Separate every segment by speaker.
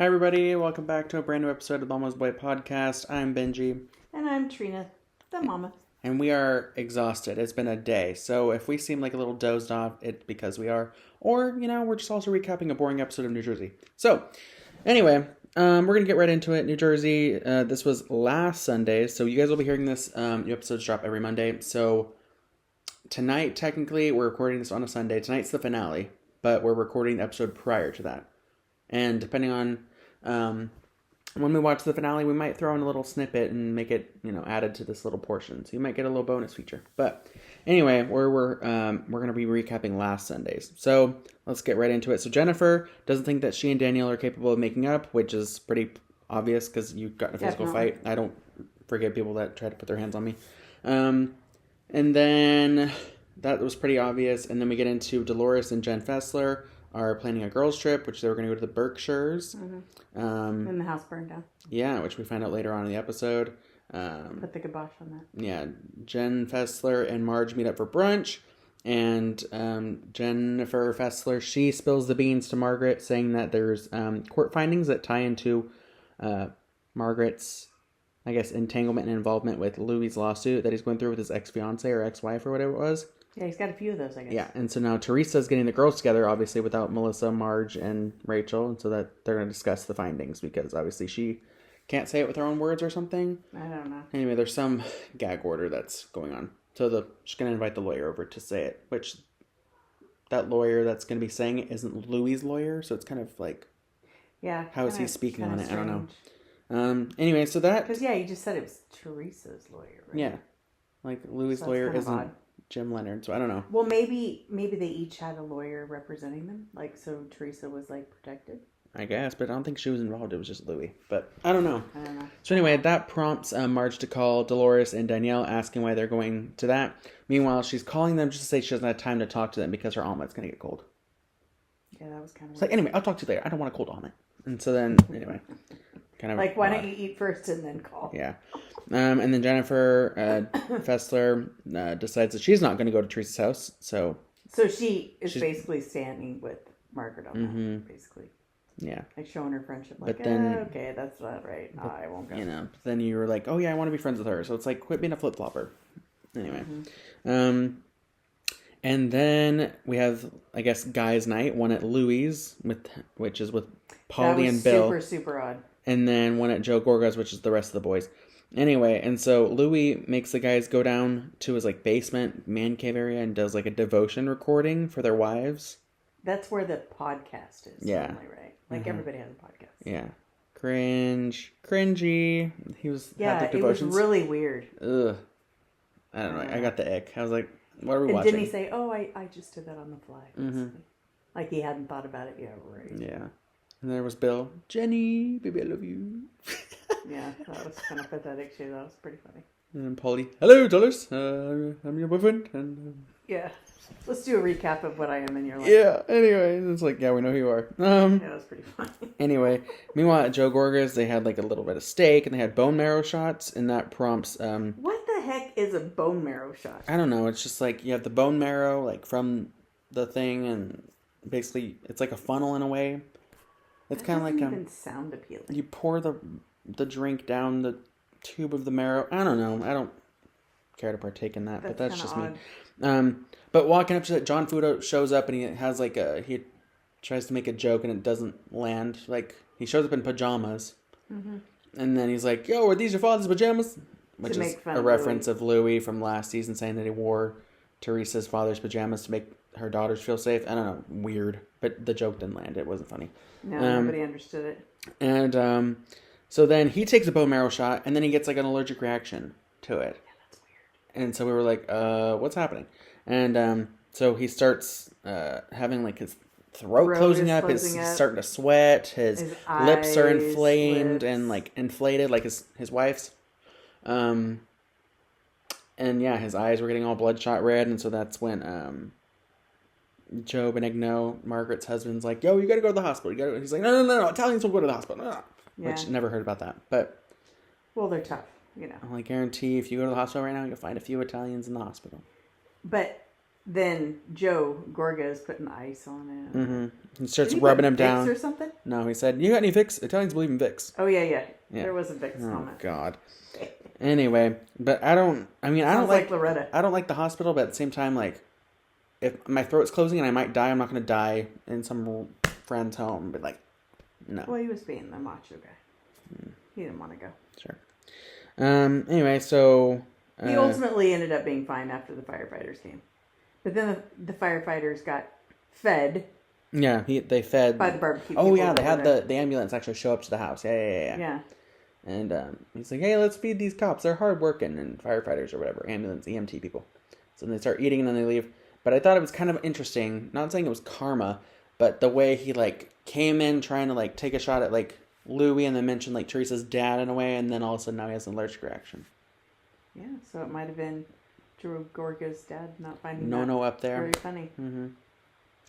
Speaker 1: Hi, everybody. Welcome back to a brand new episode of the Mama's Boy podcast. I'm Benji.
Speaker 2: And I'm Trina, the mama.
Speaker 1: And we are exhausted. It's been a day. So if we seem like a little dozed off, it's because we are. Or, we're just also recapping a boring episode of New Jersey. So, anyway, we're going to get right into it. New Jersey, this was last Sunday. So you guys will be hearing this. New episodes drop every Monday. So tonight, technically, we're recording this on a Sunday. Tonight's the finale. But we're recording the episode prior to that. And depending on when we watch the finale, we might throw in a little snippet and make it, added to this little portion. So you might get a little bonus feature. But anyway, we're going to be recapping last Sunday's. So let's get right into it. So Jennifer doesn't think that she and Danielle are capable of making up, which is pretty obvious because you got in a physical fight. I don't forgive people that try to put their hands on me. And then that was pretty obvious. And then we get into Dolores and Jen Fessler are planning a girls' trip, which they were going to go to the Berkshires.
Speaker 2: Mm-hmm. And the house burned down.
Speaker 1: Yeah, which we find out later on in the episode.
Speaker 2: Put the kibosh on that.
Speaker 1: Yeah, Jen Fessler and Marge meet up for brunch. And Jennifer Fessler, she spills the beans to Margaret, saying that there's court findings that tie into Margaret's, I guess, entanglement and involvement with Louis' lawsuit that he's going through with his ex-fiance or ex-wife or whatever it was.
Speaker 2: Yeah, he's got a few of those, I guess.
Speaker 1: Yeah, and so now Teresa's getting the girls together, obviously, without Melissa, Marge, and Rachel, and so that they're going to discuss the findings, because obviously she can't say it with her own words or something.
Speaker 2: I don't know.
Speaker 1: Anyway, there's some gag order that's going on. So she's going to invite the lawyer over to say it, which that lawyer that's going to be saying it isn't Louis' lawyer, so it's kind of like,
Speaker 2: yeah,
Speaker 1: how is he speaking on it?
Speaker 2: strange.
Speaker 1: I don't know. Anyway, so that...
Speaker 2: Because, you just said it was Teresa's lawyer, right?
Speaker 1: Yeah. Like, Louis' lawyer isn't Jim Leonard, so I don't know.
Speaker 2: Well, maybe they each had a lawyer representing them, so Teresa was, protected.
Speaker 1: I guess, but I don't think she was involved. It was just Louis. But I don't know. So anyway, that prompts Marge to call Dolores and Danielle, asking why they're going to that. Meanwhile, she's calling them just to say she doesn't have time to talk to them because her omelet's going to get cold.
Speaker 2: Yeah, that was kind of...
Speaker 1: It's like, anyway, I'll talk to you later. I don't want a cold omelet. And so then, anyway... kind of
Speaker 2: why don't you eat first and then call?
Speaker 1: Yeah. And then Jennifer Fessler decides that she's not going to go to Teresa's house. So
Speaker 2: she's basically standing with Margaret on that, basically.
Speaker 1: Yeah.
Speaker 2: Showing her friendship. Okay, that's not right. No, I won't go.
Speaker 1: But then you were like, oh yeah, I want to be friends with her. So it's like, quit being a flip-flopper. Anyway. And then we have, I guess, guys' night. One at Louis', which is with Polly and Bill.
Speaker 2: Super, super odd.
Speaker 1: And then one at Joe Gorga's, which is the rest of the boys. Anyway, and so Louis makes the guys go down to his basement man cave area and does a devotion recording for their wives.
Speaker 2: That's where the podcast is.
Speaker 1: Yeah.
Speaker 2: Normally, right? Everybody has a podcast.
Speaker 1: Yeah. Cringy. He was had the devotions.
Speaker 2: It was really weird.
Speaker 1: Ugh. I don't know. I got the ick. I was like, what are we watching?
Speaker 2: Didn't he say, oh, I just did that on the fly? Like he hadn't thought about it. Yeah, right.
Speaker 1: Yeah. And there was Bill. Jenny, baby, I love you.
Speaker 2: Yeah, that was kind of pathetic too. That was pretty funny.
Speaker 1: And Polly, hello, Dollars. I'm your boyfriend. And
Speaker 2: yeah, let's do a recap of what I am in your life.
Speaker 1: Yeah. Anyway, it's like, yeah, we know who you are.
Speaker 2: Yeah, that was pretty funny.
Speaker 1: Anyway, meanwhile at Joe Gorga's, they had a little bit of steak and they had bone marrow shots, and that prompts.
Speaker 2: What the heck is a bone marrow shot?
Speaker 1: I don't know. It's just you have the bone marrow from the thing, and basically it's like a funnel in a way. It's kind of like
Speaker 2: even sound appealing.
Speaker 1: You pour the drink down the tube of the marrow. I don't know. I don't care to partake in that, but that's just
Speaker 2: odd.
Speaker 1: me. But walking up to it, John Fudo shows up and he has he tries to make a joke and it doesn't land. He shows up in pajamas, and then he's like, "Yo, are these your father's pajamas?" Which is a reference of Louis from last season saying that he wore Teresa's father's pajamas to make her daughters feel safe. I don't know, weird, but the joke didn't land. It wasn't funny.
Speaker 2: No, nobody understood it.
Speaker 1: And so then he takes a bone marrow shot, and then he gets an allergic reaction to it.
Speaker 2: Yeah, that's weird.
Speaker 1: And so we were like, what's happening? And so he starts having his throat closing up, he's starting to sweat, his lips are inflamed and inflated like his wife's. And yeah, his eyes were getting all bloodshot red, and so that's when Joe Benigno, Margaret's husband's like, yo, you gotta go to the hospital. He's like, no, Italians will go to the hospital. Yeah. Which, never heard about that. But,
Speaker 2: well, they're tough,
Speaker 1: I guarantee if you go to the hospital right now, you'll find a few Italians in the hospital.
Speaker 2: But then Joe Gorga is putting ice on it.
Speaker 1: Mm-hmm. He starts
Speaker 2: Did he
Speaker 1: rubbing
Speaker 2: put
Speaker 1: him
Speaker 2: Vicks
Speaker 1: down.
Speaker 2: or something?
Speaker 1: No, he said, "You got any Vicks? Italians believe in Vicks."
Speaker 2: Oh yeah.
Speaker 1: Yeah.
Speaker 2: There was a Vicks
Speaker 1: Oh
Speaker 2: moment.
Speaker 1: God. Anyway, but I don't
Speaker 2: Sounds like Loretta.
Speaker 1: I don't like the hospital, but at the same time, like, if my throat's closing and I might die, I'm not going to die in some friend's home. But like, no.
Speaker 2: Well, he was being the macho guy. He didn't want to go.
Speaker 1: Sure. Anyway, so
Speaker 2: He ultimately ended up being fine after the firefighters came, but then the firefighters got fed.
Speaker 1: Yeah, they fed
Speaker 2: by the barbecue.
Speaker 1: Oh yeah, they had the ambulance actually show up to the house. Yeah.
Speaker 2: Yeah.
Speaker 1: And he's like, "Hey, let's feed these cops. They're hardworking and firefighters or whatever, ambulance, EMT people." So they start eating and then they leave. But I thought it was kind of interesting. Not saying it was karma, but the way he like came in trying to like take a shot at like Louis and then mentioned like Teresa's dad in a way, and then all of a sudden now he has an allergic reaction.
Speaker 2: Yeah, so it might have been Drew Gorga's dad not finding
Speaker 1: No up there.
Speaker 2: very funny.
Speaker 1: Mm-hmm.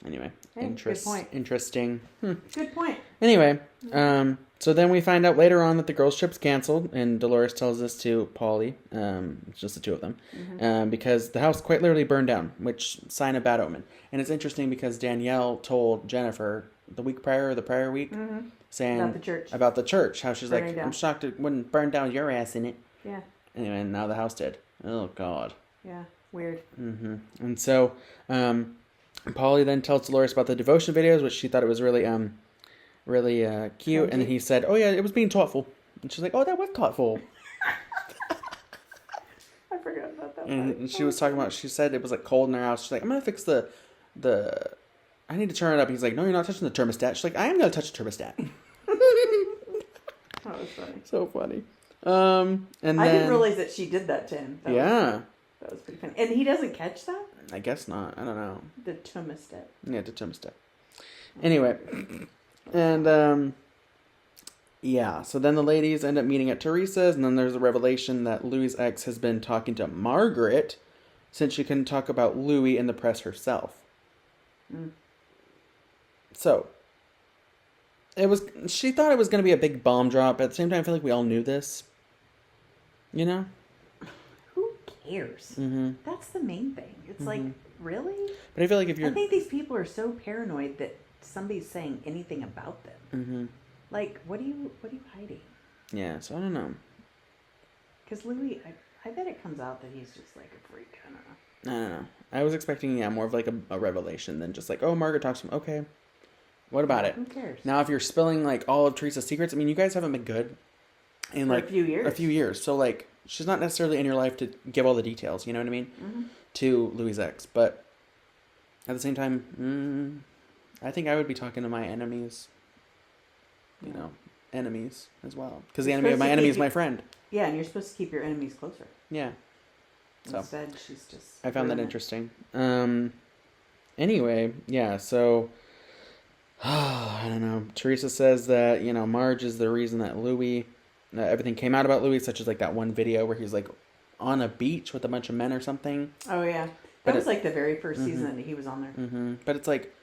Speaker 1: Anyway,
Speaker 2: hey, good point.
Speaker 1: Interesting.
Speaker 2: Good point.
Speaker 1: Anyway, so then we find out later on that the girls' trip's canceled, and Dolores tells this to Polly. It's just the two of them, because the house quite literally burned down, which sign of bad omen. And it's interesting because Danielle told Jennifer the week prior or the prior week, saying about the church, how she's burning like, down. I'm shocked it wouldn't burn down with your ass in it.
Speaker 2: Yeah.
Speaker 1: Anyway, and now the house did. Oh God.
Speaker 2: Yeah. Weird.
Speaker 1: Mm-hmm. And so, Polly then tells Dolores about the devotion videos, which she thought it was really cute. And then he said, "Oh yeah, it was being thoughtful." And she's like, "Oh, that was thoughtful."
Speaker 2: I forgot about that.
Speaker 1: And she was talking about. She said it was like cold in her house. She's like, "I'm gonna fix the. I need to turn it up." He's like, "No, you're not touching the thermostat." She's like, "I am gonna touch the thermostat."
Speaker 2: That was funny.
Speaker 1: So funny. And then
Speaker 2: I didn't realize that she did that to him. That was pretty funny. And he doesn't catch that?
Speaker 1: I guess not. I don't know.
Speaker 2: The thermostat.
Speaker 1: Yeah, the thermostat. Anyway, and yeah. So then the ladies end up meeting at Teresa's, and then there's a revelation that Louis' ex has been talking to Margaret since she couldn't talk about Louis in the press herself. So she thought it was going to be a big bomb drop, but at the same time, I feel like we all knew this. You know?
Speaker 2: Who cares?
Speaker 1: Mm-hmm.
Speaker 2: That's the main thing. It's like, really?
Speaker 1: But I feel like if
Speaker 2: I think these people are so paranoid that somebody's saying anything about them.
Speaker 1: Mm-hmm.
Speaker 2: Like, what are you hiding?
Speaker 1: Yeah, so I don't know.
Speaker 2: Because Louis, I bet it comes out that he's just like a freak. I don't know.
Speaker 1: I don't know. I was expecting, more of like a revelation than just like, oh, Margaret talks to him. Okay. What about it?
Speaker 2: Who cares?
Speaker 1: Now, if you're spilling like all of Teresa's secrets, I mean, you guys haven't been good in like
Speaker 2: a few years.
Speaker 1: So like, she's not necessarily in your life to give all the details. You know what I mean?
Speaker 2: Mm-hmm.
Speaker 1: To Louis' ex, but at the same time, I think I would be talking to my enemies. You know, enemies as well, because the enemy of my enemy is my friend.
Speaker 2: Yeah, and you're supposed to keep your enemies closer.
Speaker 1: Yeah. So
Speaker 2: instead, she's just.
Speaker 1: I found that interesting. Anyway, yeah. So. I don't know. Teresa says that, Marge is the reason that everything came out about Louis, such as like that one video where he's like on a beach with a bunch of men or something.
Speaker 2: Oh, yeah. That was like the very first season that he was on there.
Speaker 1: Mm-hmm. But it's like,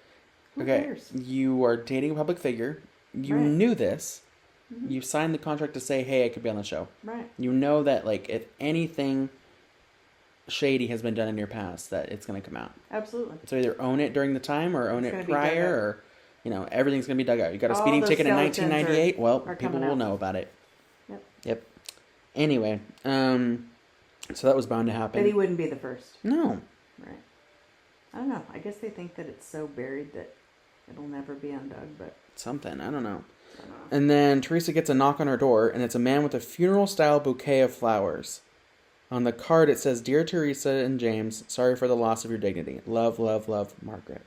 Speaker 2: who
Speaker 1: okay,
Speaker 2: cares?
Speaker 1: You are dating a public figure. You knew this. Mm-hmm. You signed the contract to say, hey, I could be on the show.
Speaker 2: Right.
Speaker 1: You know that, like, if anything shady has been done in your past, that it's going to come out.
Speaker 2: Absolutely.
Speaker 1: So either own it during the time or own it prior or... everything's going to be dug out. You got a speeding ticket in 1998? Well, people will know about it. Yep. Anyway, so that was bound to happen.
Speaker 2: But he wouldn't be the first.
Speaker 1: No.
Speaker 2: Right. I don't know. I guess they think that it's so buried that it'll never be undug, but...
Speaker 1: Something. I don't know. And then Teresa gets a knock on her door, and it's a man with a funeral-style bouquet of flowers. On the card, it says, Dear Teresa and James, sorry for the loss of your dignity. Love, love, love, Margaret.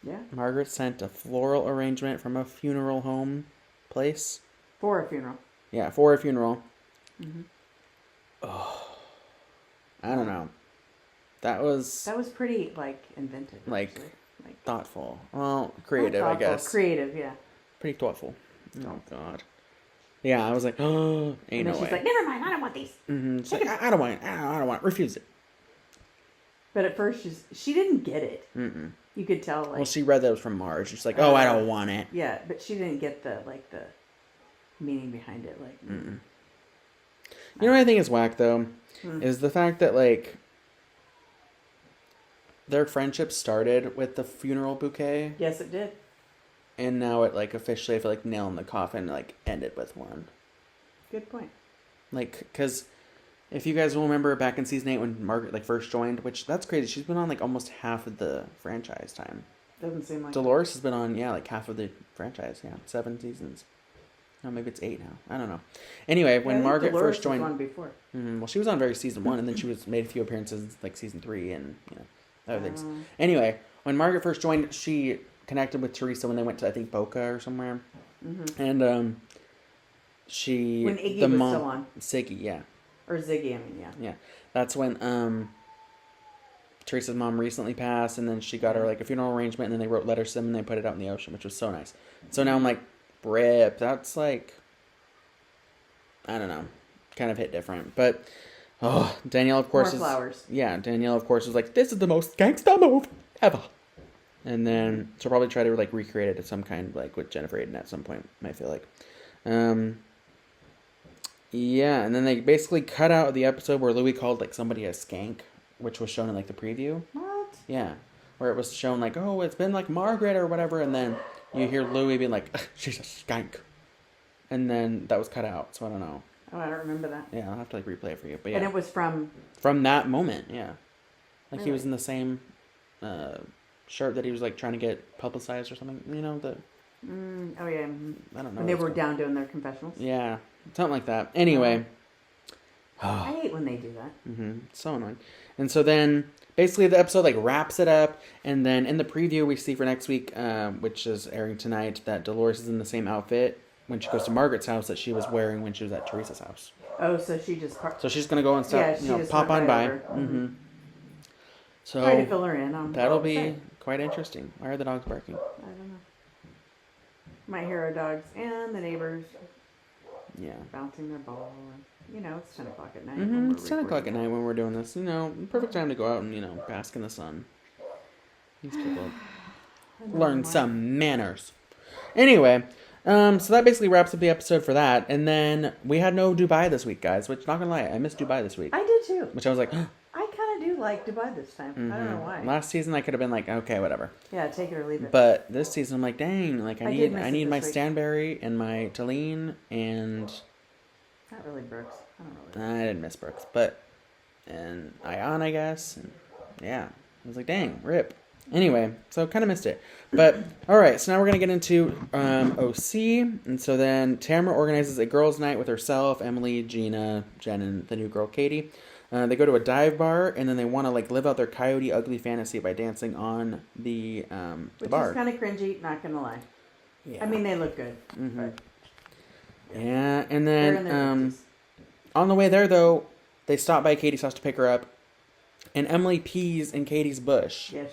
Speaker 2: Yeah.
Speaker 1: Margaret sent a floral arrangement from a funeral home place.
Speaker 2: For a funeral.
Speaker 1: Yeah, for a funeral.
Speaker 2: Mm-hmm.
Speaker 1: Oh, I don't know. That was
Speaker 2: pretty, inventive.
Speaker 1: Like thoughtful. Well, creative, I guess.
Speaker 2: Creative, yeah.
Speaker 1: Pretty thoughtful. Oh, God. Yeah, I was like, oh, ain't no way.
Speaker 2: She's like, never mind, I don't want these.
Speaker 1: Mm-hmm. She's like, I don't want it. I don't want it. Refuse it.
Speaker 2: But at first, she didn't get it.
Speaker 1: Mm-mm.
Speaker 2: You could tell,
Speaker 1: well, she read that it was from Marge. She's like, I don't want it.
Speaker 2: Yeah, but she didn't get the meaning behind it.
Speaker 1: Mm-mm. You know what I think is whack, though? Is the fact that, their friendship started with the funeral bouquet,
Speaker 2: Yes, it did.
Speaker 1: and now it like officially, I feel like nail in the coffin, like ended with one.
Speaker 2: Good point.
Speaker 1: Like, because if you guys will remember back in season 8 when Margaret like first joined, which that's crazy, she's been on like almost half of the franchise time.
Speaker 2: Doesn't seem like
Speaker 1: Dolores has been on, like half of the franchise, 7 seasons. No, maybe it's 8 now. I don't know. Anyway, when Margaret
Speaker 2: Dolores
Speaker 1: first joined,
Speaker 2: was on before.
Speaker 1: well, she was on very season 1, and then she was made a few appearances like season 3 and other things. Anyway, when Margaret first joined, she connected with Teresa when they went to I think Boca or somewhere, and she
Speaker 2: When Iggy
Speaker 1: the
Speaker 2: was
Speaker 1: mom
Speaker 2: still on.
Speaker 1: Siggy, yeah,
Speaker 2: Or Ziggy, I mean, yeah.
Speaker 1: that's when Teresa's mom recently passed, and then she got her like a funeral arrangement, and then they wrote letters to them and they put it out in the ocean, which was so nice. So now I'm like, rip, that's like, I don't know, kind of hit different. But Danielle of course
Speaker 2: More flowers.
Speaker 1: Danielle of course was like, this is the most gangsta move ever. And then she'll probably try to like recreate it at some kind, like with Jennifer Aiden at some point, I feel like. Yeah, and then they basically cut out the episode where Louis called like somebody a skank, which was shown in like the preview.
Speaker 2: What?
Speaker 1: Yeah, where it was shown like, oh, it's been like Margaret or whatever, and then you hear Louis being like, she's a skank, and then that was cut out. So I don't know.
Speaker 2: Oh, I don't remember that.
Speaker 1: Yeah, I'll have to like replay it for you. But yeah,
Speaker 2: And it was from
Speaker 1: that moment. Yeah, like he
Speaker 2: Really?
Speaker 1: was in the same shirt that he was like trying to get publicized or something. You know the.
Speaker 2: oh yeah.
Speaker 1: I don't know.
Speaker 2: When they were down doing their confessionals.
Speaker 1: Yeah, something like that. Anyway.
Speaker 2: I hate when they do that.
Speaker 1: So annoying. And so then basically the episode like wraps it up, and then in the preview we see for next week, which is airing tonight, that Dolores is in the same outfit when she goes to Margaret's house that she was wearing when she was at Teresa's house.
Speaker 2: Oh, so she just
Speaker 1: So she's gonna go and stop,
Speaker 2: she just
Speaker 1: pop
Speaker 2: went
Speaker 1: on
Speaker 2: right
Speaker 1: by.
Speaker 2: over. Mm-hmm.
Speaker 1: So
Speaker 2: try to fill her in on
Speaker 1: that'll
Speaker 2: what
Speaker 1: be
Speaker 2: to say.
Speaker 1: quite interesting. Why are the dogs barking?
Speaker 2: I don't know. Might hear our dogs and the neighbors
Speaker 1: Yeah.
Speaker 2: bouncing their ball. It's 10 o'clock at night. when we're
Speaker 1: It's 10 o'clock at
Speaker 2: recording.
Speaker 1: night when we're doing this. Perfect time to go out and bask in the sun. These people learn some manners. Anyway, so that basically wraps up the episode for that. And then we had no Dubai this week, guys. Which, not gonna lie, I missed Dubai this week.
Speaker 2: I did too.
Speaker 1: Which I was like,
Speaker 2: I kind of do like Dubai this time. I don't know why.
Speaker 1: last season I could have been like, okay, whatever.
Speaker 2: Yeah, take it or leave it.
Speaker 1: But this season I'm like, dang, like I
Speaker 2: did
Speaker 1: need
Speaker 2: miss it
Speaker 1: my
Speaker 2: this week.
Speaker 1: Stanberry and my Talene, and
Speaker 2: Not really Brooks. I don't really.
Speaker 1: I didn't miss Brooks, and Ion, I guess. And yeah, I was like, dang, rip. Anyway, so kind of missed it. But, all right, so now we're going to get into OC. And so then Tamara organizes a girls' night with herself, Emily, Gina, Jen, and the new girl, Katie. They go to a dive bar, and then they want to like live out their Coyote Ugly fantasy by dancing on the
Speaker 2: Which
Speaker 1: bar.
Speaker 2: is kind of cringy, not going to lie.
Speaker 1: Yeah.
Speaker 2: I mean, they look good. But
Speaker 1: Yeah, and
Speaker 2: they're in
Speaker 1: then
Speaker 2: their 50s.
Speaker 1: on the way there, though, they stop by Katie's house to pick her up, and Emily pees in Katie's bush
Speaker 2: Yes.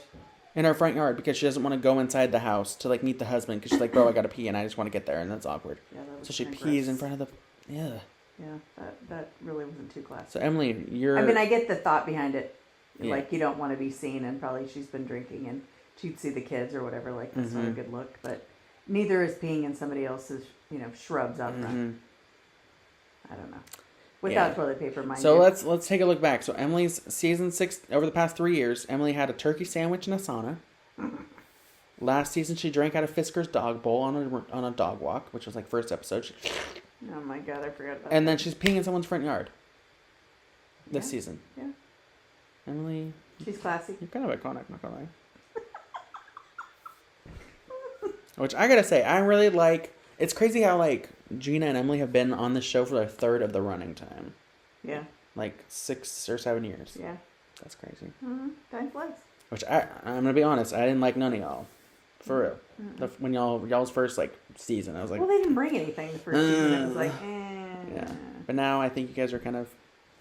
Speaker 1: in her front yard because she doesn't want to go inside the house to like meet the husband because she's like, bro, I gotta pee and I just want to get there, and that's awkward.
Speaker 2: Yeah, that was
Speaker 1: So she
Speaker 2: kinda
Speaker 1: pees in
Speaker 2: gross.
Speaker 1: front of the
Speaker 2: Yeah, that really wasn't too classy.
Speaker 1: So Emily, you're.
Speaker 2: I mean, I get the thought behind it.
Speaker 1: Yeah.
Speaker 2: Like, you don't want to be seen, and probably she's been drinking, and she'd see the kids or whatever. Like, that's not a good look. But neither is peeing in somebody else's, shrubs out front. I don't know. Without toilet paper, mind
Speaker 1: So
Speaker 2: you.
Speaker 1: let's take a look back. So Emily's season 6 over the past 3 years, Emily had a turkey sandwich in a sauna. Last season, she drank out of Fisker's dog bowl on a dog walk, which was like first episode.
Speaker 2: Oh my god, I forgot about
Speaker 1: And
Speaker 2: that.
Speaker 1: then she's peeing in someone's front yard. This
Speaker 2: Yeah.
Speaker 1: season.
Speaker 2: Yeah.
Speaker 1: Emily,
Speaker 2: She's classy.
Speaker 1: you're kind of iconic, not gonna lie. Which I gotta say, I really like. It's crazy how like Gina and Emily have been on this show for a third of the running time,
Speaker 2: Yeah.
Speaker 1: like 6 or 7 years.
Speaker 2: Yeah.
Speaker 1: That's crazy.
Speaker 2: Time flies.
Speaker 1: Which I'm gonna be honest, I didn't like none of y'all, for real. When y'all's first like season, I was like,
Speaker 2: Well, they didn't bring anything the first season. It was like,
Speaker 1: yeah. But now I think you guys are kind of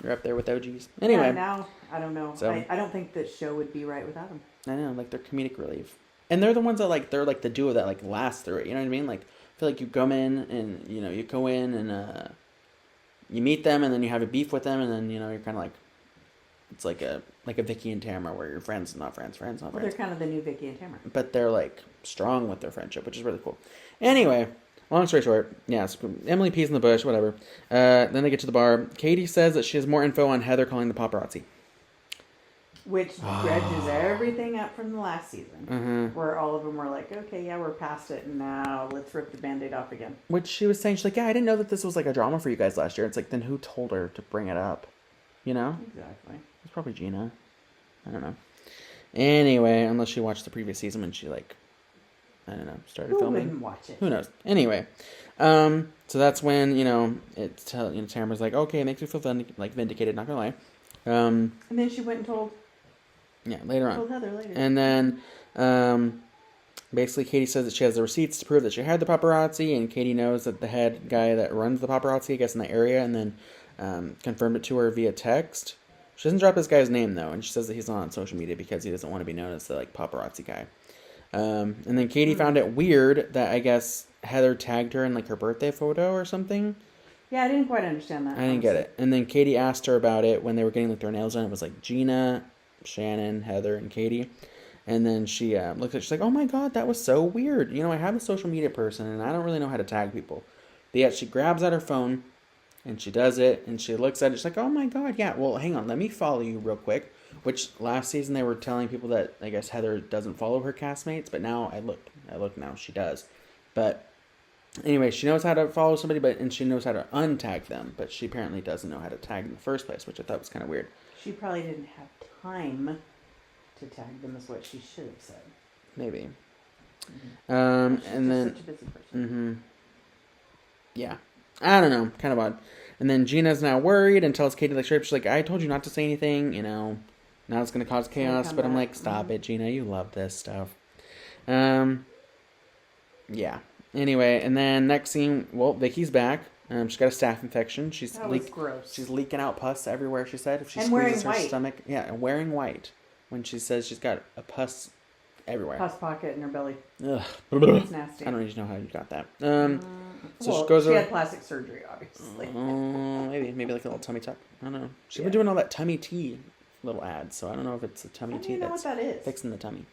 Speaker 1: you're up there with OGs. Anyway,
Speaker 2: Yeah, now, I don't know.
Speaker 1: So-
Speaker 2: I don't think the show would be right without them.
Speaker 1: I know, like they're comedic relief, and they're the ones that like they're like the duo that like lasts through it. You know what I mean? Like I feel like you come in and you go in and you meet them and then you have a beef with them and then you're kind of like it's like a Vicky and Tamara where you're friends not friends, not
Speaker 2: Well,
Speaker 1: friends.
Speaker 2: they're kind of the new Vicky and Tamara.
Speaker 1: But they're like strong with their friendship, which is really cool. Anyway, long story short, yeah, so Emily pees in the bush, whatever. Then they get to the bar. Katie says that she has more info on Heather calling the paparazzi.
Speaker 2: Which dredges everything up from the last season, where all of them were like, okay, yeah, we're past it, and now let's rip the Band-Aid off again.
Speaker 1: Which she was saying, she's like, yeah, I didn't know that this was like a drama for you guys last year. It's like, then who told her to bring it up? You know?
Speaker 2: Exactly.
Speaker 1: It's probably Gina. I don't know. Anyway, unless she watched the previous season when she like, I don't know, started filming.
Speaker 2: Who wouldn't watch it?
Speaker 1: Who knows? Anyway, so that's when Tamara's like, okay, it makes me feel vindicated. Not gonna lie.
Speaker 2: And then she went and told
Speaker 1: later on.
Speaker 2: Told Heather later.
Speaker 1: And then, basically, Katie says that she has the receipts to prove that she had the paparazzi, and Katie knows that the head guy that runs the paparazzi, I guess, in the area, and then confirmed it to her via text. She doesn't drop this guy's name, though, and she says that he's not on social media because he doesn't want to be known as the, like, paparazzi guy. And then Katie found it weird that, I guess, Heather tagged her in, like, her birthday photo or something.
Speaker 2: Yeah, I didn't quite understand that.
Speaker 1: I didn't get it. And then Katie asked her about it when they were getting, like, their nails done. It was, like, Gina, Shannon, Heather, and Katie. And then she looked at it, she's like, oh my god, that was so weird. You know, I have a social media person, and I don't really know how to tag people. But yet she grabs out her phone, and she does it, and she looks at it, she's like, oh my god, yeah, well, hang on, let me follow you real quick. Which, last season, they were telling people that, I guess, Heather doesn't follow her castmates, but now, I look now, she does. But, anyway, she knows how to follow somebody, and she knows how to untag them, but she apparently doesn't know how to tag in the first place, which I thought was kind of weird.
Speaker 2: She probably didn't have time to tag them, is what she should have said.
Speaker 1: Maybe.
Speaker 2: Mm-hmm. She's
Speaker 1: and then
Speaker 2: such a busy person.
Speaker 1: Yeah, I don't know, kind of odd. And then Gina's now worried and tells Katie, like, straight up, she's like, I told you not to say anything, you know, now it's gonna cause chaos. But I'm like, stop it, Gina, you love this stuff. Yeah. Anyway, and then next scene, well, Vicky's back. She's got a staph infection.
Speaker 2: Gross.
Speaker 1: She's leaking out pus everywhere, she said. If she
Speaker 2: and
Speaker 1: squeezes
Speaker 2: wearing
Speaker 1: her
Speaker 2: white.
Speaker 1: stomach. Yeah, and wearing white. When she says she's got a pus everywhere.
Speaker 2: Pus pocket in her belly.
Speaker 1: Ugh.
Speaker 2: It's nasty.
Speaker 1: I don't need to know how you got that.
Speaker 2: She had plastic surgery, obviously.
Speaker 1: Maybe like a little tummy tuck. I don't know. She's been doing all that tummy tea little ads, so I don't know if it's a tummy tea that's
Speaker 2: what that is.
Speaker 1: fixing the tummy.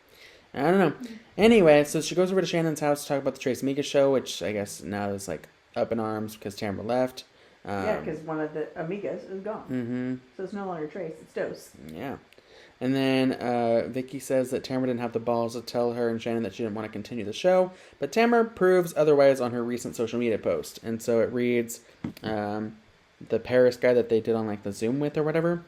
Speaker 1: I don't know. Anyway, so she goes over to Shannon's house to talk about the Trace Amiga show, which I guess now is like up in arms because Tamara left.
Speaker 2: Yeah, because one of the Amigas is gone.
Speaker 1: Mm-hmm.
Speaker 2: So it's no longer Trace, it's Dose.
Speaker 1: Yeah. And then Vicky says that Tamara didn't have the balls to tell her and Shannon that she didn't want to continue the show, but Tamara proves otherwise on her recent social media post. And so it reads, the Paris guy that they did on like the Zoom with or whatever,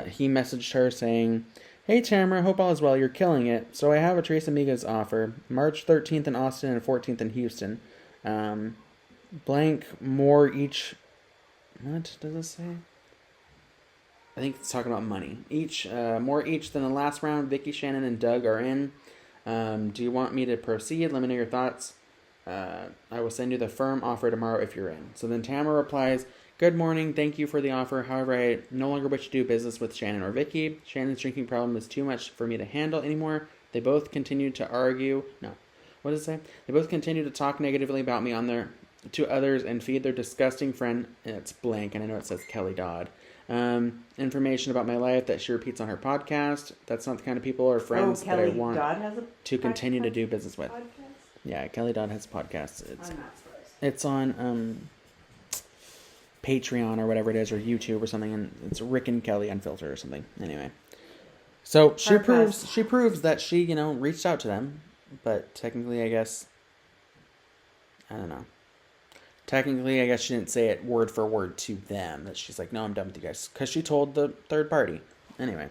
Speaker 1: he messaged her saying, hey Tamara, hope all is well, you're killing it. So I have a Trace Amigas offer, March 13th in Austin and 14th in Houston. Blank more each, what does it say? I think it's talking about money. More each than the last round. Vicky, Shannon, and Doug are in. Do you want me to proceed? Let me know your thoughts. I will send you the firm offer tomorrow if you're in. So then Tamara replies, good morning. Thank you for the offer. However, I no longer wish to do business with Shannon or Vicky. Shannon's drinking problem is too much for me to handle anymore. They both continue to argue. No. What does it say? They both continue to talk negatively about me to others and feed their disgusting friend. It's blank, and I know it says Kelly Dodd. Information about my life that she repeats on her podcast. That's not the kind of people or friends that I want to continue to do business with.
Speaker 2: Podcast?
Speaker 1: Yeah, Kelly Dodd has podcasts.
Speaker 2: I'm not surprised.
Speaker 1: It's on Patreon or whatever it is, or YouTube or something, and it's Rick and Kelly Unfiltered or something. Anyway, so she proves that she reached out to them, but technically, I guess, I don't know. Technically, I guess she didn't say it word for word to them. That she's like, no, I'm done with you guys. Because she told the third party. Anyway.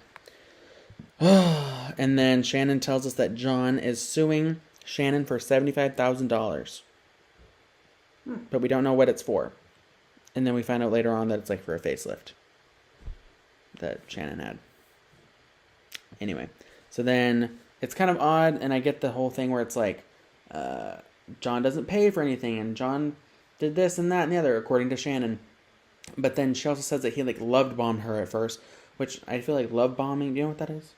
Speaker 1: And then Shannon tells us that John is suing Shannon for $75,000. But we don't know what it's for. And then we find out later on that it's like for a facelift. That Shannon had. Anyway. So then it's kind of odd. And I get the whole thing where it's like, John doesn't pay for anything. And John did this and that and the other, according to Shannon. But then she also says that he love bombed her at first, which I feel like love bombing. Do you know what that is?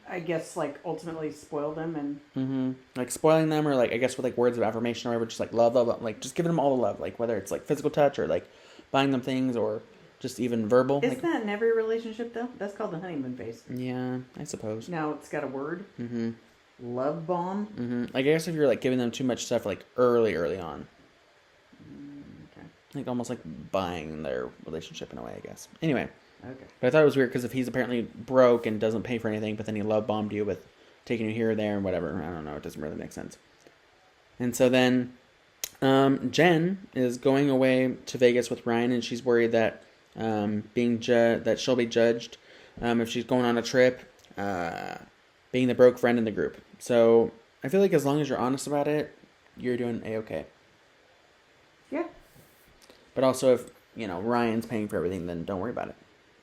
Speaker 2: I guess ultimately spoil them and
Speaker 1: spoiling them, or I guess with words of affirmation or whatever, just love, just giving them all the love, whether it's physical touch or buying them things or just even verbal.
Speaker 2: Isn't that in every relationship though? That's called the honeymoon phase.
Speaker 1: Yeah, I suppose.
Speaker 2: Now it's got a word. Love bomb.
Speaker 1: I guess if you're giving them too much stuff early on.
Speaker 2: Okay.
Speaker 1: like almost like buying their relationship in a way, I guess. Anyway,
Speaker 2: Okay.
Speaker 1: but I thought it was weird because if he's apparently broke and doesn't pay for anything, but then he love bombed you with taking you here or there and whatever, I don't know. It doesn't really make sense. And so then Jen is going away to Vegas with Ryan, and she's worried that that she'll be judged if she's going on a trip, being the broke friend in the group. So I feel like as long as you're honest about it, you're doing a-okay.
Speaker 2: Yeah.
Speaker 1: But also if, Ryan's paying for everything, then don't worry about it,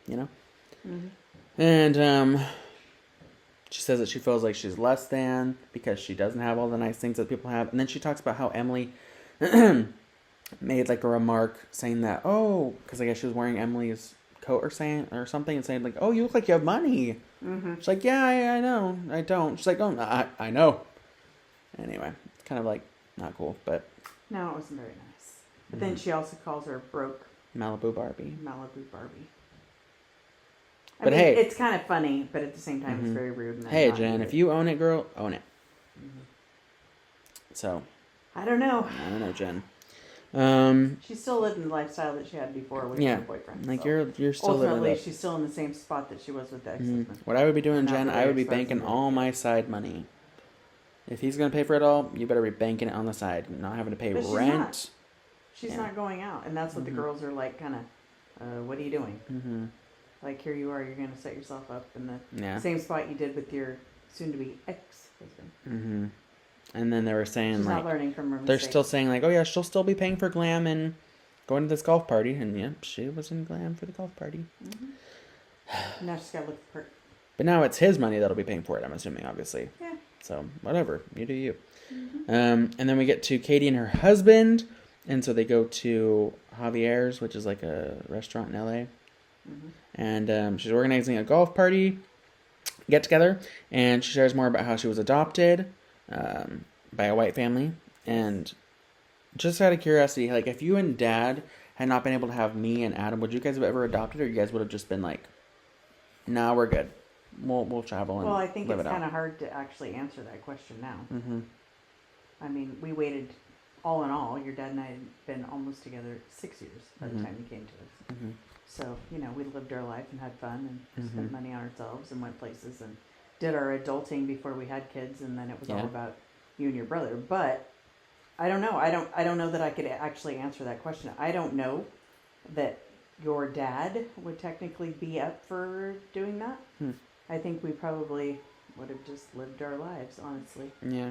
Speaker 2: Mm-hmm.
Speaker 1: And she says that she feels like she's less than because she doesn't have all the nice things that people have. And then she talks about how Emily made like a remark saying that, because I guess she was wearing Emily's coat or something and saying like, oh, you look like you have money.
Speaker 2: Mm-hmm.
Speaker 1: She's like, yeah, I know. I don't. She's like, oh, I know. Anyway, it's kind of like not cool, but.
Speaker 2: No, it wasn't very nice. But then she also calls her broke
Speaker 1: Malibu Barbie.
Speaker 2: I
Speaker 1: But
Speaker 2: mean,
Speaker 1: hey.
Speaker 2: it's kind of funny, but at the same time, it's very rude. And
Speaker 1: Hey,
Speaker 2: not
Speaker 1: Jen,
Speaker 2: needed.
Speaker 1: if you own it, girl, own it. So.
Speaker 2: I don't know.
Speaker 1: Jen.
Speaker 2: She's still living the lifestyle that she had before with her boyfriend.
Speaker 1: Like
Speaker 2: so.
Speaker 1: you're still
Speaker 2: Ultimately,
Speaker 1: living it.
Speaker 2: she's still in the same spot that she was with the ex-husband.
Speaker 1: What I would be doing,
Speaker 2: Not
Speaker 1: Jen,
Speaker 2: really
Speaker 1: I would be
Speaker 2: exposing
Speaker 1: banking
Speaker 2: her.
Speaker 1: all my side money. If he's gonna pay for it all, you better be banking it on the side, not having to pay
Speaker 2: But she's
Speaker 1: rent.
Speaker 2: not. She's not going out, and that's what the girls are like. Kind of, what are you doing?
Speaker 1: Mm-hmm.
Speaker 2: Like here you are, you're going to set yourself up in the
Speaker 1: Yeah.
Speaker 2: same spot you did with your soon-to-be ex-husband.
Speaker 1: Mm-hmm. And then they were saying
Speaker 2: She's
Speaker 1: like
Speaker 2: not learning from her
Speaker 1: they're
Speaker 2: mistakes.
Speaker 1: still saying like, oh yeah, she'll still be paying for glam and going to this golf party, and yeah, she was in glam for the golf party.
Speaker 2: Mm-hmm. Now she's got to look for.
Speaker 1: But now it's his money that'll be paying for it. I'm assuming, obviously.
Speaker 2: Yeah.
Speaker 1: So whatever, you do you.
Speaker 2: Mm-hmm.
Speaker 1: And then we get to Katie and her husband, and so they go to Javier's, which is like a restaurant in LA.
Speaker 2: Mm-hmm.
Speaker 1: And she's organizing a golf party get together, and she shares more about how she was adopted by a white family. And just out of curiosity, like if you and Dad had not been able to have me and Adam, would you guys have ever adopted, or you guys would have just been like, nah, we're good, we'll travel and
Speaker 2: Well, I think
Speaker 1: live
Speaker 2: it's
Speaker 1: it out?
Speaker 2: kind of hard to actually answer that question now.
Speaker 1: Mm-hmm.
Speaker 2: I mean, we waited. All in all, your dad and I had been almost together 6 years by the time he came to us.
Speaker 1: Mm-hmm.
Speaker 2: So, we lived our life and had fun and spent money on ourselves and went places and did our adulting before we had kids, and then it was all about you and your brother. But I don't know. I don't know that I could actually answer that question. I don't know that your dad would technically be up for doing that. I think we probably would have just lived our lives, honestly.
Speaker 1: Yeah.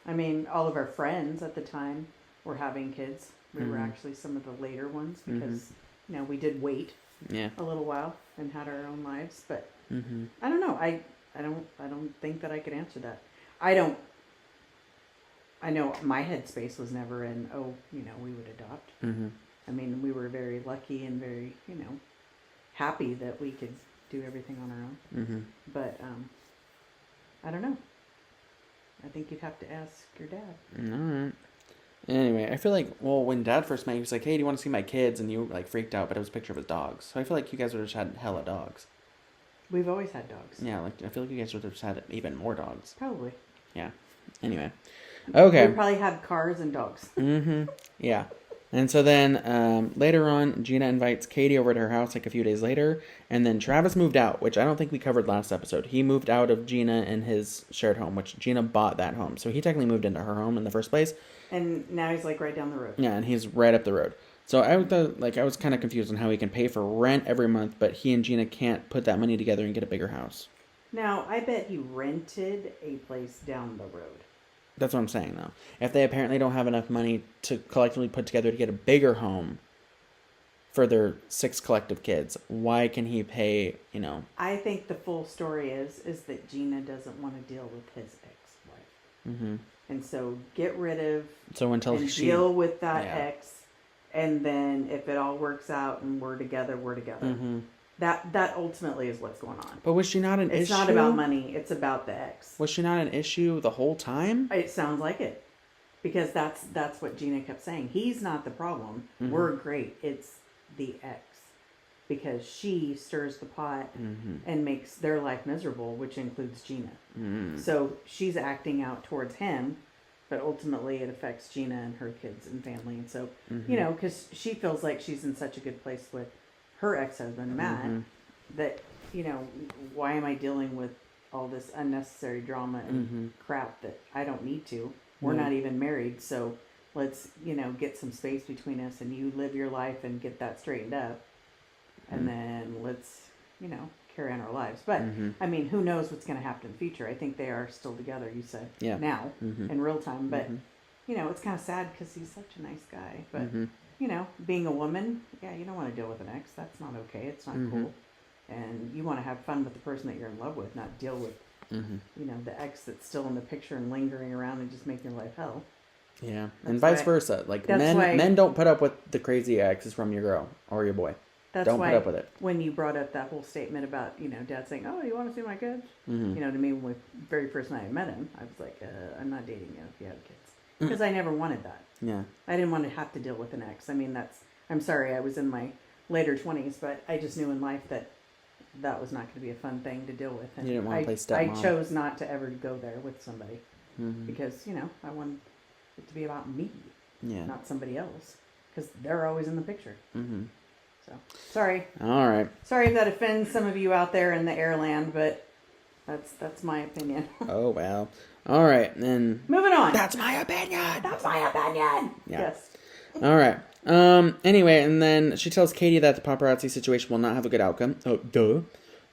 Speaker 2: I mean, all of our friends at the time were having kids. We were actually some of the later ones because, we did wait a little while and had our own lives. But I don't know. I don't think that I could answer that. I know my headspace was never in, we would adopt.
Speaker 1: Mm-hmm.
Speaker 2: I mean, we were very lucky and very, happy that we could do everything on our own.
Speaker 1: Mm-hmm.
Speaker 2: But I don't know. I think you'd have to ask your dad.
Speaker 1: All right. Anyway, I feel like, when Dad first met you, he was like, hey, do you want to see my kids? And you, like, freaked out, but it was a picture of his dogs. So I feel like you guys would have just had hella dogs.
Speaker 2: We've always had dogs.
Speaker 1: Yeah, like, I feel like you guys would have just had even more dogs.
Speaker 2: Probably.
Speaker 1: Yeah. Anyway. Okay.
Speaker 2: We probably had cars and dogs.
Speaker 1: Mm-hmm. Yeah. And so then later on, Gina invites Katie over to her house like a few days later. And then Travis moved out, which I don't think we covered last episode. He moved out of Gina and his shared home, which Gina bought that home. So he technically moved into her home in the first place.
Speaker 2: And now he's like right down the road.
Speaker 1: Yeah, and he's right up the road. So I was kind of confused on how he can pay for rent every month, but he and Gina can't put that money together and get a bigger house.
Speaker 2: Now, I bet he rented a place down the road.
Speaker 1: That's what I'm saying, though. If they apparently don't have enough money to collectively put together to get a bigger home for their 6 collective kids, why can he pay,
Speaker 2: I think the full story is that Gina doesn't want to deal with his ex-wife.
Speaker 1: Mm-hmm.
Speaker 2: And so get rid of
Speaker 1: and
Speaker 2: deal with that ex, and then if it all works out and we're together, we're together.
Speaker 1: Mm-hmm.
Speaker 2: That ultimately is what's going on.
Speaker 1: But was she not an issue?
Speaker 2: It's not about money. It's about the ex.
Speaker 1: Was she not an issue the whole time?
Speaker 2: It sounds like it. Because that's what Gina kept saying. He's not the problem. We're great. It's the ex. Because she stirs the pot and makes their life miserable, which includes Gina. So she's acting out towards him, but ultimately it affects Gina and her kids and family. And so,
Speaker 1: Mm-hmm.
Speaker 2: you know, because she feels like she's in such a good place with her ex-husband, Matt,
Speaker 1: Mm-hmm.
Speaker 2: that, you know, why am I dealing with all this unnecessary drama and
Speaker 1: Mm-hmm.
Speaker 2: crap that I don't need to? We're
Speaker 1: Right.
Speaker 2: not even married, so let's, you know, get some space between us and you live your life and get that straightened up. And then let's, you know, carry on our lives. But,
Speaker 1: Mm-hmm.
Speaker 2: I mean, who knows what's going to happen in the future? I think they are still together, you said,
Speaker 1: Yeah.
Speaker 2: now,
Speaker 1: Mm-hmm.
Speaker 2: in real time. But,
Speaker 1: Mm-hmm.
Speaker 2: you know, it's kind of sad because he's such a nice guy. But,
Speaker 1: Mm-hmm.
Speaker 2: you know, being a woman, yeah, you don't want to deal with an ex. That's not okay. It's not
Speaker 1: Mm-hmm.
Speaker 2: cool. And you want to have fun with the person that you're in love with, not deal with,
Speaker 1: Mm-hmm.
Speaker 2: you know, the ex that's still in the picture and lingering around and just making your life hell.
Speaker 1: Yeah,
Speaker 2: That's
Speaker 1: and vice
Speaker 2: why-
Speaker 1: versa. Like
Speaker 2: that's
Speaker 1: men,
Speaker 2: why-
Speaker 1: men don't put up with the crazy exes from your girl or your boy.
Speaker 2: That's
Speaker 1: Don't
Speaker 2: why
Speaker 1: put up with it.
Speaker 2: when you brought up that whole statement about, you know, Dad saying, "Oh, you want to see my kids?"
Speaker 1: Mm-hmm.
Speaker 2: You know, to me, when we very first night I met him, I was like, "I'm not dating you if you have kids," because I never wanted that.
Speaker 1: Yeah.
Speaker 2: I didn't want to have to deal with an ex. I mean, that's. I'm sorry, I was in my later 20s, but I just knew in life that that was not going to be a fun thing to deal with. And
Speaker 1: You didn't want to play
Speaker 2: I
Speaker 1: stepmom.
Speaker 2: chose not to ever go there with somebody
Speaker 1: Mm-hmm.
Speaker 2: because, you know, I wanted it to be about me,
Speaker 1: Yeah.
Speaker 2: not somebody else, because they're always in the picture.
Speaker 1: Mm-hmm.
Speaker 2: So, sorry.
Speaker 1: All right.
Speaker 2: Sorry if that offends some of you out there in the airland, but that's my opinion.
Speaker 1: Oh well. All right, then.
Speaker 2: Moving on.
Speaker 1: That's my opinion.
Speaker 2: That's my opinion.
Speaker 1: Yeah.
Speaker 2: Yes.
Speaker 1: All right. Anyway, and then she tells Katie that the paparazzi situation will not have a good outcome. Oh, duh.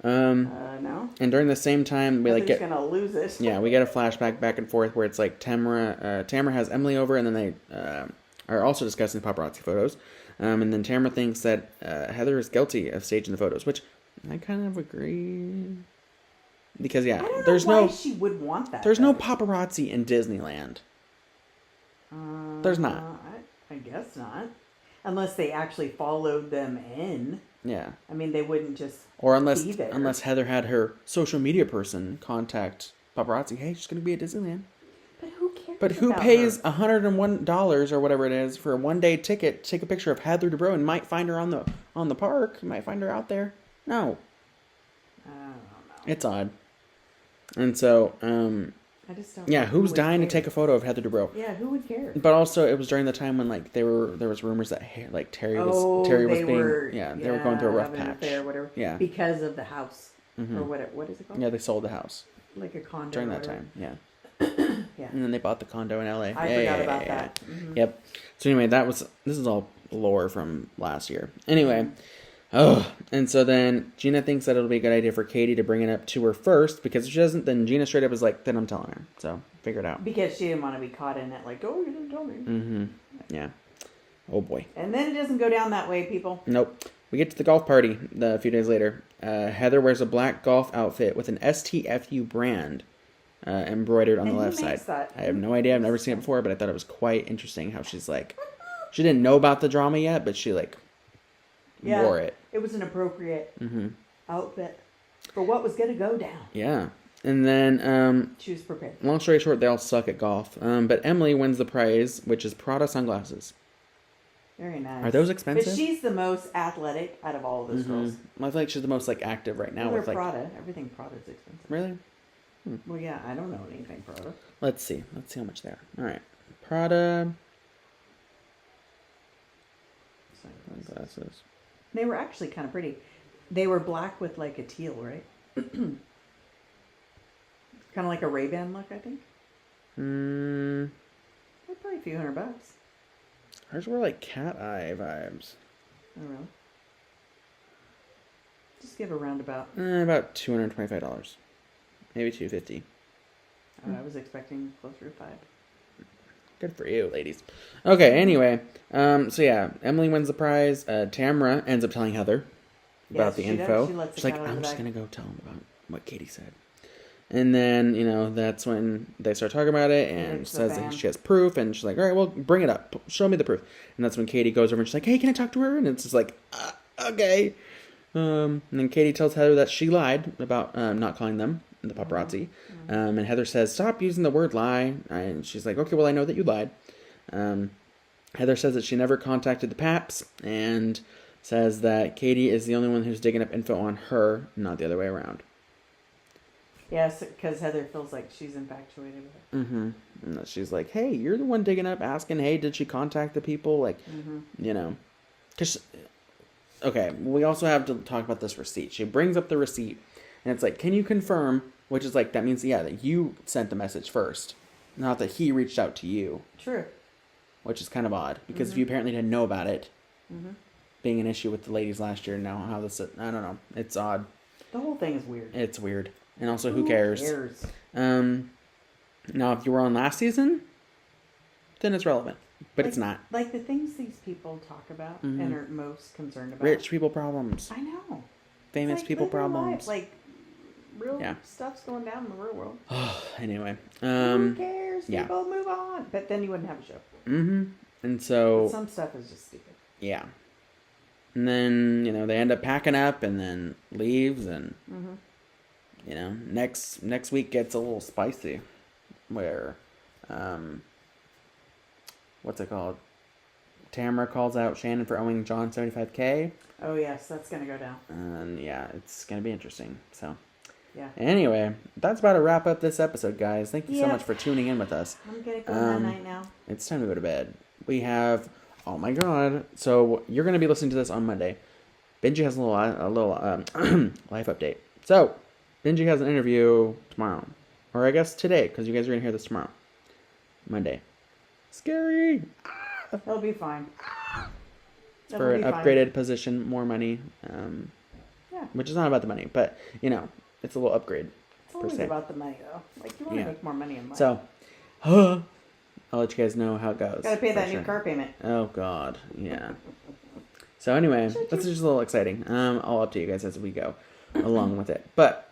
Speaker 2: No.
Speaker 1: And during the same time, we
Speaker 2: They're
Speaker 1: like
Speaker 2: just
Speaker 1: get
Speaker 2: gonna lose it.
Speaker 1: yeah, we get a flashback back and forth where it's like Tamara has Emily over, and then they are also discussing the paparazzi photos. And then Tamara thinks that Heather is guilty of staging the photos, which I kind of agree. Because
Speaker 2: I don't know
Speaker 1: there's
Speaker 2: why
Speaker 1: no
Speaker 2: she would want that.
Speaker 1: there's no
Speaker 2: though.
Speaker 1: paparazzi in Disneyland. There's not.
Speaker 2: I guess not. Unless they actually followed them in.
Speaker 1: Yeah.
Speaker 2: I mean, they wouldn't just
Speaker 1: Or unless
Speaker 2: be there.
Speaker 1: Heather had her social media person contact paparazzi, hey, she's gonna be at Disneyland.
Speaker 2: But who cares?
Speaker 1: But who
Speaker 2: about
Speaker 1: pays
Speaker 2: her?
Speaker 1: $101 or whatever it is for a 1-day ticket to take a picture of Heather Dubrow and might find her on the park? You might find her out there. No,
Speaker 2: I don't know.
Speaker 1: it's odd. And so,
Speaker 2: I just don't.
Speaker 1: yeah,
Speaker 2: know who
Speaker 1: who's
Speaker 2: would
Speaker 1: dying to
Speaker 2: care.
Speaker 1: take a photo of Heather Dubrow?
Speaker 2: Yeah, who would care?
Speaker 1: But also, it was during the time when like there was rumors that like Terry was
Speaker 2: they
Speaker 1: being
Speaker 2: were,
Speaker 1: they were going through a rough
Speaker 2: having an
Speaker 1: patch.
Speaker 2: affair, whatever.
Speaker 1: Yeah.
Speaker 2: Because of the house
Speaker 1: Mhm.
Speaker 2: or what is it called?
Speaker 1: Yeah, they sold the house
Speaker 2: Like a condo.
Speaker 1: during
Speaker 2: or
Speaker 1: that
Speaker 2: whatever.
Speaker 1: time. Yeah.
Speaker 2: Yeah.
Speaker 1: And then they bought the condo in LA.
Speaker 2: I forgot about that. Mhm.
Speaker 1: Yep. So anyway, this is all lore from last year. Anyway, and so then Gina thinks that it'll be a good idea for Katie to bring it up to her first, because if she doesn't, then Gina straight up is like, then I'm telling her. So figure it out.
Speaker 2: Because she didn't want to be caught in it, like, oh, you didn't tell me.
Speaker 1: Mm-hmm. Yeah. Oh boy.
Speaker 2: And then it doesn't go down that way, people.
Speaker 1: Nope. We get to the golf party a few days later. Heather wears a black golf outfit with an STFU brand embroidered on
Speaker 2: And
Speaker 1: the
Speaker 2: who
Speaker 1: left side.
Speaker 2: makes that?
Speaker 1: I have no idea. I've never seen it before, but I thought it was quite interesting how she's like, she didn't know about the drama yet, but she like wore it.
Speaker 2: It was an appropriate
Speaker 1: Mm-hmm.
Speaker 2: outfit for what was going to go down.
Speaker 1: Yeah. And then,
Speaker 2: She was prepared.
Speaker 1: long story short, they all suck at golf. But Emily wins the prize, which is Prada sunglasses.
Speaker 2: Very nice.
Speaker 1: Are those expensive?
Speaker 2: But she's the most athletic out of all of those girls.
Speaker 1: I feel like she's the most like active right now.
Speaker 2: Well,
Speaker 1: With
Speaker 2: they're
Speaker 1: like,
Speaker 2: Prada. Everything Prada's expensive.
Speaker 1: really?
Speaker 2: Well, yeah, I don't know anything Prada.
Speaker 1: Let's see how much they are. All right, Prada sunglasses.
Speaker 2: They were actually kind of pretty. They were black with like a teal, right? Kind of like a Ray-Ban look, I think.
Speaker 1: Hmm.
Speaker 2: They're probably a few $100.
Speaker 1: Hers were like cat eye vibes.
Speaker 2: Oh, really? Just give a roundabout.
Speaker 1: About $225, maybe $250.
Speaker 2: I was expecting closer to 5.
Speaker 1: Good for you, ladies. Okay, anyway, so yeah, Emily wins the prize. Tamara ends up telling Heather about
Speaker 2: Yes,
Speaker 1: the
Speaker 2: she does.
Speaker 1: info.
Speaker 2: She lets
Speaker 1: She's
Speaker 2: the
Speaker 1: like,
Speaker 2: cat out of
Speaker 1: I'm
Speaker 2: the
Speaker 1: just
Speaker 2: bag."
Speaker 1: gonna go tell him about what Katie said. And then, that's when they start talking about it, and
Speaker 2: It's the
Speaker 1: says
Speaker 2: fan.
Speaker 1: that she has proof, and she's like, all right, well, bring it up. Show me the proof. And that's when Katie goes over and she's like, hey, can I talk to her? And it's just like, okay. And then Katie tells Heather that she lied about not calling them the paparazzi. And Heather says, stop using the word lie. And she's like, okay, well, I know that you lied. Heather says that she never contacted the paps, and says that Katie is the only one who's digging up info on her, not the other way around.
Speaker 2: Yes, because Heather feels like she's infatuated with it.
Speaker 1: Mm-hmm. And that she's like, hey, you're the one digging up, asking, hey, did she contact the people? Like, you know, because, okay, we also have to talk about this receipt. She brings up the receipt, and it's like, can you confirm? Which is like, that means, yeah, that you sent the message first, not that he reached out to you.
Speaker 2: True.
Speaker 1: Which is kind of odd, because if you apparently didn't know about it, being an issue with the ladies last year, now how this, I don't know, it's odd.
Speaker 2: The whole thing is weird.
Speaker 1: It's weird. And also, who cares?
Speaker 2: Cares?
Speaker 1: Now, if you were on last season, then it's relevant. But it's not.
Speaker 2: Like the things these people talk about and are most concerned about.
Speaker 1: Rich people problems.
Speaker 2: I know.
Speaker 1: Famous
Speaker 2: like,
Speaker 1: people
Speaker 2: live your
Speaker 1: problems.
Speaker 2: life. Like, real stuff's going down in the real world.
Speaker 1: Anyway.
Speaker 2: Who cares?
Speaker 1: Yeah.
Speaker 2: People move on. But then you wouldn't have a show.
Speaker 1: And so...
Speaker 2: But some stuff is just stupid.
Speaker 1: Yeah. And then, you know, they end up packing up and then leaves and... You know, next week gets a little spicy, where, what's it called? Tamara calls out Shannon for owing John $75K.
Speaker 2: Oh yes, that's gonna go down.
Speaker 1: And yeah, it's gonna be interesting. So,
Speaker 2: yeah.
Speaker 1: Anyway, that's about to wrap up this episode, guys. Thank you so much for tuning in with us.
Speaker 2: I'm gonna go night night now.
Speaker 1: It's time to go to bed. We have, oh my god! So you're gonna be listening to this on Monday. Benji has a little life update. So. Benji has an interview tomorrow. Or I guess today, because you guys are going to hear this tomorrow. Monday. Scary!
Speaker 2: It'll be fine.
Speaker 1: It's for an upgraded position, more money.
Speaker 2: Yeah.
Speaker 1: Which is not about the money, but, you know, it's a little upgrade.
Speaker 2: It's always about the money, though. Like, you want to make more money in life.
Speaker 1: So, I'll let you guys know how it goes.
Speaker 2: Gotta pay that new car payment.
Speaker 1: Oh, God. Yeah. So, anyway, that's just a little exciting. I'll update you guys as we go along with it. But...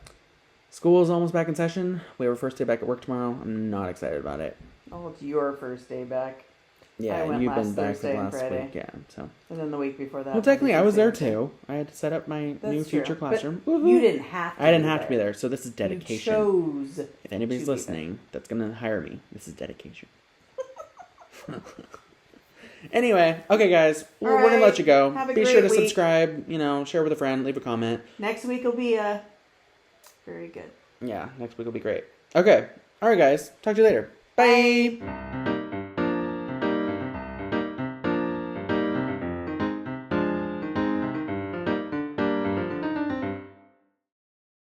Speaker 1: School is almost back in session. We have our first day back at work tomorrow. I'm not excited about it.
Speaker 2: Oh, it's your first day back.
Speaker 1: Yeah, and you've been back the last week. Yeah, so.
Speaker 2: And then the week before that.
Speaker 1: Well, technically, I was there too. I had to set up my new future classroom.
Speaker 2: But you didn't have to.
Speaker 1: I didn't have to be there, so this is dedication.
Speaker 2: You chose.
Speaker 1: If anybody's listening that's going to hire me, this is dedication. Anyway, okay, guys. We're going to let you go. Be sure to subscribe, you know, share with a friend, leave a comment.
Speaker 2: Next week will be very good.
Speaker 1: Yeah, next week will be great. Okay. All right, guys. Talk to you later. Bye.